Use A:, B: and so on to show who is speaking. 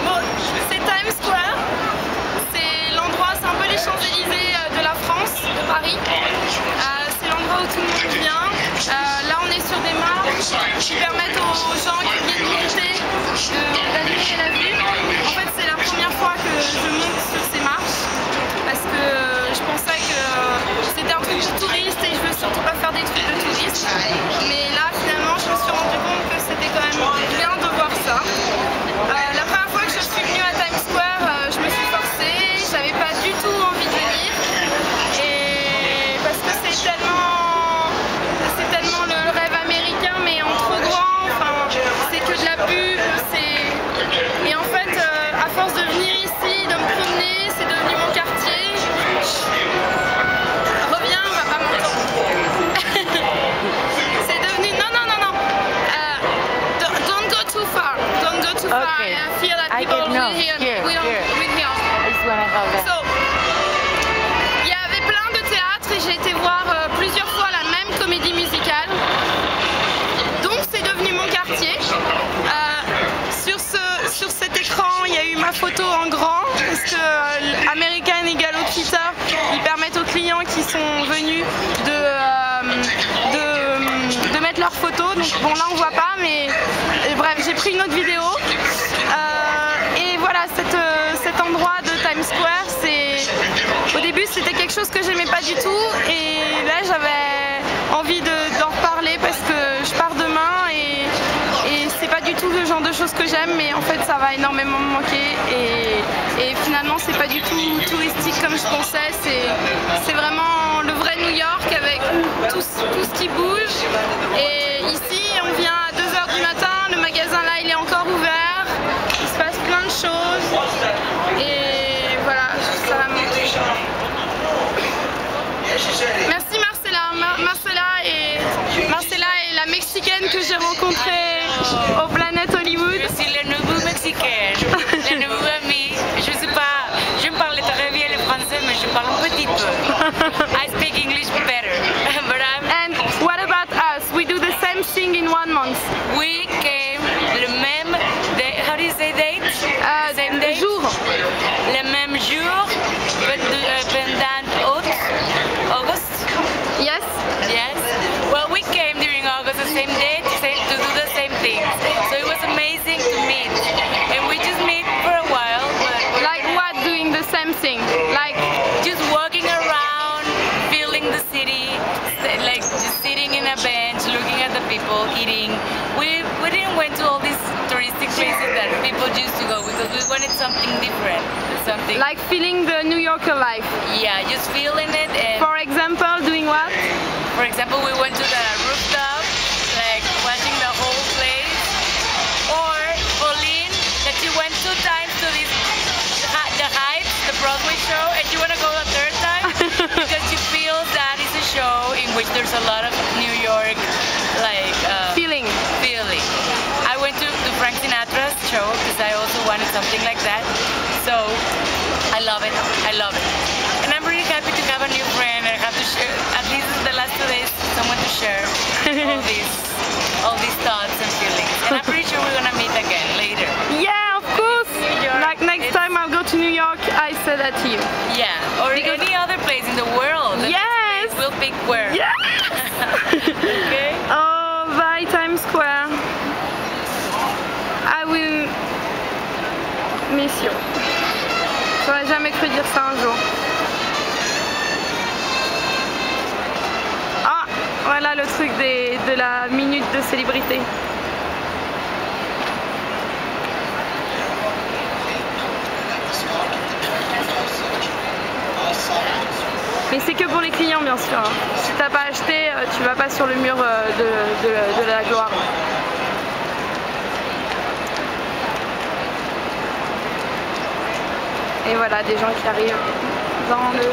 A: Bon, c'est Times Square. C'est l'endroit, c'est un peu les Champs-Élysées de la France, de Paris. C'est l'endroit où tout le monde vient. Là, on est sur des marches qui permettent aux gens qui viennent visiter d'admirer la vue. En fait, c'est la première fois que je monte sur ces marches parce que je pensais que c'était un truc de touriste et je veux surtout pas faire des trucs de touristes. Mais là, finalement, je me suis rendu compte que c'était quand même bien de voir ça. La première fois que je suis venue à Times Square, je me suis forcée, j'avais pas du tout envie de venir. Et parce que c'est tellement le rêve américain, mais en trop grand, enfin, c'est que de la pub, et en fait, à force de venir ici, de me promener, c'est devenu mon quartier. Reviens, on va pas m'entendre. C'est devenu, non. Don't go too far. Don't go too far.
B: Okay.
A: I feel that people will hear. We don't hear. So, il y avait plein de théâtres et j'ai été voir plusieurs fois la même comédie musicale. Donc c'est devenu mon quartier. Sur cet écran, il y a eu ma photo en grand parce que American Eagle Theater, ils permettent aux clients qui sont venus de mettre leurs photos. Donc bon, là on voit pas, mais bref, j'ai pris une autre vidéo. Et voilà, cet endroit de Times Square, au début c'était quelque chose que j'aimais pas du tout et là j'avais envie d'en reparler parce que je pars demain et c'est pas du tout le genre de choses que j'aime, mais en fait ça va énormément me manquer et finalement c'est pas du tout touristique comme je pensais, c'est vraiment le vrai New York avec tout ce qui bouge. Et ici on vient à 2 h du matin, le magasin là il est encore ouvert, il se passe plein de choses et voilà, ça va me manquer. Merci Marcella est la Mexicaine que j'ai rencontrée au Planète Hollywood.
B: Je suis la nouvelle Mexicaine, la nouvelle amie. Je me parle très bien le français, mais je parle un petit peu. I speak English better, but
A: And what about us? We do the same thing in 1 month.
B: We came le même, how do you say date? Same date?
A: Jour.
B: Le même jour, pendant August?
A: Yes.
B: Yes. Well, we came during August, the same date, to do the same thing. So it was amazing to meet. And we just meet for a while. But
A: Like what? Doing the same thing? Like
B: just walking around, feeling the city, like just sitting in a bench, looking at the people, eating. We didn't went to all these touristic places that people used to go because we wanted something different. Something
A: like feeling the New Yorker life.
B: Yeah, just feeling it. And
A: for example, doing what?
B: For example, we went to the rooftop, like watching the whole place. Or Pauline, that you went 2 times to this, the Heights, the Broadway show, and you want to go a 3rd time because you feel that it's a show in which there's a lot of New York, like
A: feeling.
B: I went to Frank Sinatra's show because I also wanted something like that. So I love it. And I'm really happy to have a new friend and have to share, at least the last 2 days, someone to share all these thoughts and feelings. And I'm pretty sure we're gonna meet again later.
A: Yeah, of course. Like next time I'll go to New York, I say that to you.
B: Yeah, or any other place in the world.
A: Yes.
B: We'll pick where.
A: Yes.
B: Okay.
A: Oh, bye Times Square. I will miss you. J'aurais jamais cru dire ça un jour. Ah, voilà le truc de la minute de célébrité. Mais c'est que pour les clients bien sûr. Si t'as pas acheté, tu vas pas sur le mur de la gloire. Et voilà, des gens qui arrivent dans le